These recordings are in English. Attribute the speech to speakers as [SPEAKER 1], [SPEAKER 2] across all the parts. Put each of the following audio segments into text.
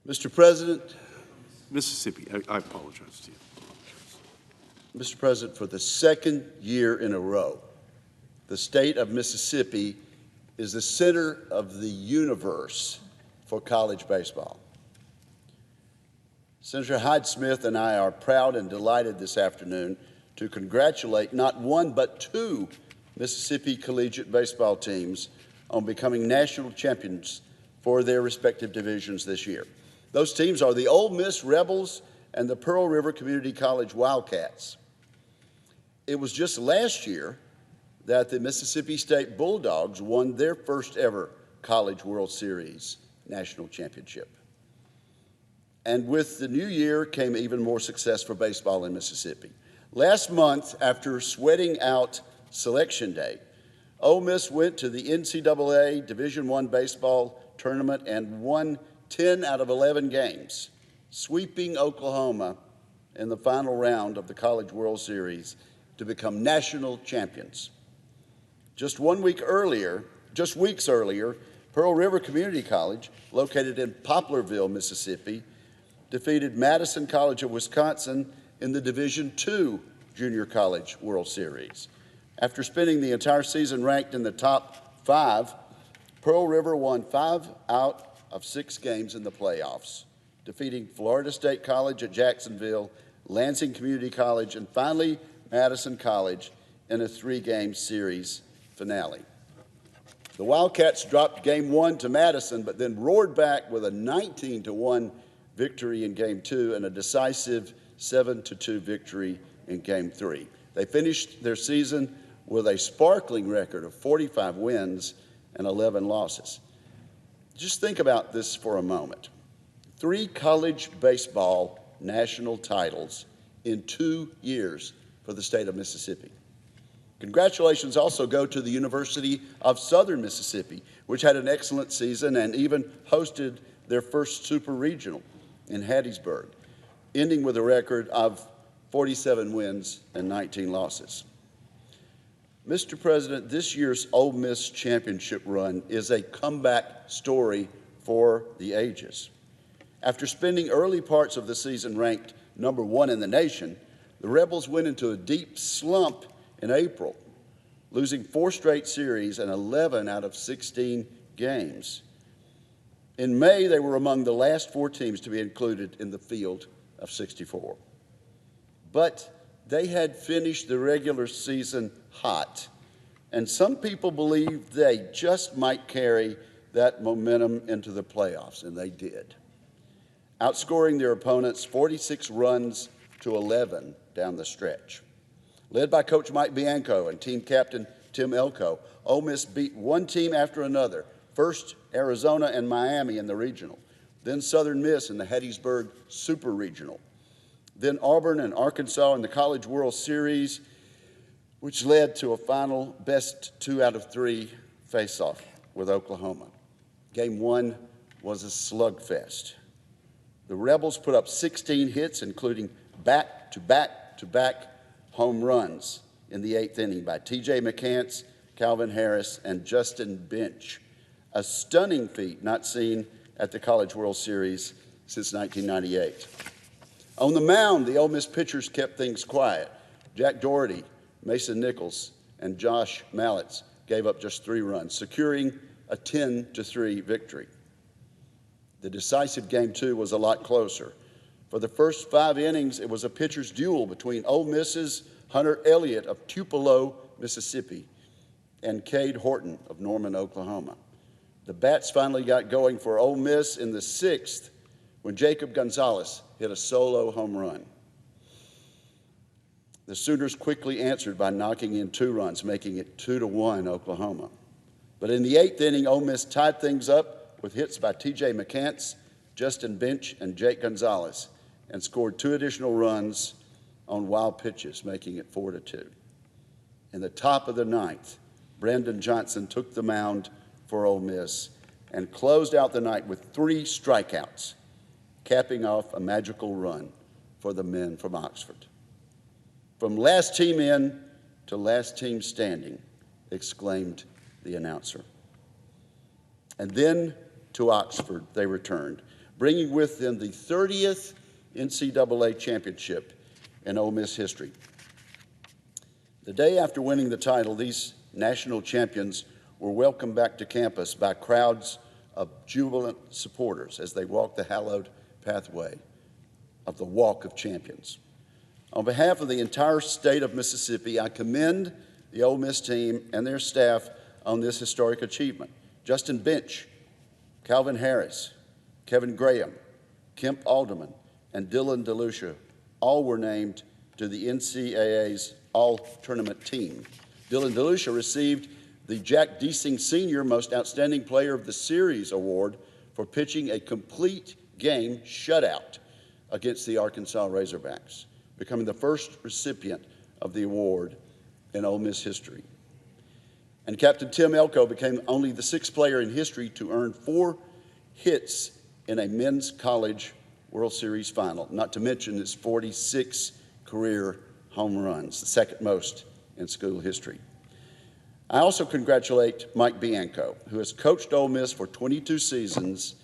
[SPEAKER 1] Mr. President,
[SPEAKER 2] Mississippi, I apologize to you.
[SPEAKER 1] Mr. President, for the second year in a row, the state of Mississippi is the center of the universe for college baseball. Senator Hyde Smith and I are proud and delighted this afternoon to congratulate not one but two Mississippi collegiate baseball teams on becoming national champions for their respective divisions this year. Those teams are the Ole Miss Rebels and the Pearl River Community College Wildcats. It was just last year that the Mississippi State Bulldogs won their first ever College World Series national championship. And with the new year came even more success for baseball in Mississippi. Last month, after sweating out Selection Day, Ole Miss went to the NCAA Division I baseball tournament and won 10 out of 11 games, sweeping Oklahoma in the final round of the College World Series to become national champions. Just weeks earlier, Pearl River Community College, located in Poplarville, Mississippi, defeated Madison College of Wisconsin in the Division II Junior College World Series. After spending the entire season ranked in the top 5, Pearl River won 5 out of 6 games in the playoffs, defeating Florida State College at Jacksonville, Lansing Community College, and finally Madison College in a 3-game series finale. The Wildcats dropped Game 1 to Madison, but then roared back with a 19-1 victory in Game 2 and a decisive 7-2 victory in Game 3. They finished their season with a sparkling record of 45 wins and 11 losses. Just think about this for a moment. 3 college baseball national titles in 2 years for the state of Mississippi. Congratulations also go to the University of Southern Mississippi, which had an excellent season and even hosted their first super regional in Hattiesburg, ending with a record of 47 wins and 19 losses. Mr. President, this year's Ole Miss Championship Run is a comeback story for the ages. After spending early parts of the season ranked number 1 in the nation, the Rebels went into a deep slump in April, losing 4 straight series and 11 out of 16 games. In May, they were among the last 4 teams to be included in the field of 64. But they had finished the regular season hot, and some people believed they just might carry that momentum into the playoffs, and they did, outscoring their opponents 46 runs to 11 down the stretch. Led by Coach Mike Bianco and team captain Tim Elko, Ole Miss beat one team after another, first Arizona and Miami in the regional, then Southern Miss in the Hattiesburg Super Regional, then Auburn and Arkansas in the College World Series, which led to a final best 2 out of 3 face-off with Oklahoma. Game 1 was a slugfest. The Rebels put up 16 hits, including back-to-back-to-back home runs in the 8th inning by T.J. McCants, Calvin Harris, and Justin Bench, a stunning feat not seen at the College World Series since 1998. On the mound, the Ole Miss pitchers kept things quiet. Jack Doherty, Mason Nichols, and Josh Mallitz gave up just 3 runs, securing a 10-3 victory. The decisive Game 2 was a lot closer. For the first 5 innings, it was a pitcher's duel between Ole Miss's Hunter Elliott of Tupelo, Mississippi, and Cade Horton of Norman, Oklahoma. The bats finally got going for Ole Miss in the 6th when Jacob Gonzalez hit a solo home run. The Sooners quickly answered by knocking in 2 runs, making it 2-1 Oklahoma. But in the 8th inning, Ole Miss tied things up with hits by T.J. McCants, Justin Bench, and Jake Gonzalez, and scored 2 additional runs on wild pitches, making it 4-2. In the top of the 9th, Brandon Johnson took the mound for Ole Miss and closed out the night with 3 strikeouts, capping off a magical run for the men from Oxford. From last team in to last team standing, exclaimed the announcer. And then to Oxford they returned, bringing with them the 30th NCAA championship in Ole Miss history. The day after winning the title, these national champions were welcomed back to campus by crowds of jubilant supporters as they walked the hallowed pathway of the Walk of Champions. On behalf of the entire state of Mississippi, I commend the Ole Miss team and their staff on this historic achievement. Justin Bench, Calvin Harris, Kevin Graham, Kemp Alderman, and Dylan DeLucia all were named to the NCAA's All-Tournament team. Dylan DeLucia received the Jack Deasing Sr. Most Outstanding Player of the Series award for pitching a complete game shutout against the Arkansas Razorbacks, becoming the first recipient of the award in Ole Miss history. And Captain Tim Elko became only the sixth player in history to earn 4 hits in a men's college World Series final, not to mention his 46 career home runs, the second most in school history. I also congratulate Mike Bianco, who has coached Ole Miss for 22 seasons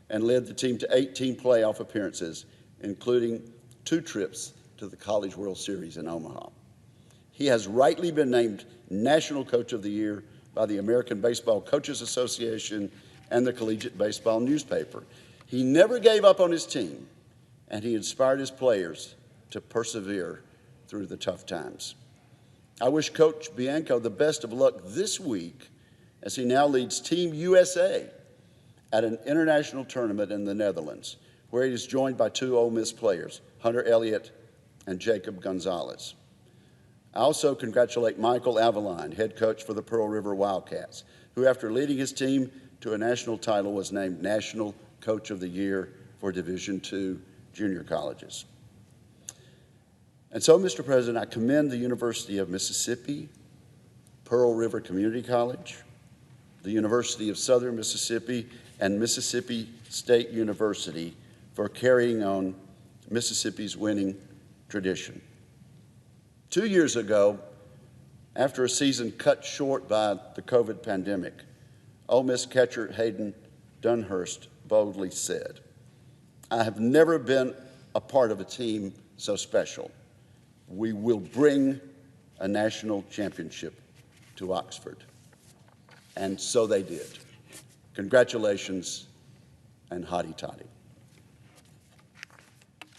[SPEAKER 1] and led the team to 18 playoff appearances, including 2 trips to the College World Series in Omaha. He has rightly been named National Coach of the Year by the American Baseball Coaches Association and the Collegiate Baseball newspaper. He never gave up on his team, and he inspired his players to persevere through the tough times. I wish Coach Bianco the best of luck this week as he now leads Team USA at an international tournament in the Netherlands, where he is joined by 2 Ole Miss players, Hunter Elliott and Jacob Gonzalez. I also congratulate Michael Aveline, head coach for the Pearl River Wildcats, who after leading his team to a national title was named National Coach of the Year for Division II junior colleges. And so, Mr. President, I commend the University of Mississippi, Pearl River Community College, the University of Southern Mississippi, and Mississippi State University for carrying on Mississippi's winning tradition. 2 years ago, after a season cut short by the COVID pandemic, Ole Miss catcher Hayden Dunhurst boldly said, "I have never been a part of a team so special. We will bring a national championship to Oxford." And so they did. Congratulations and hotty toddy.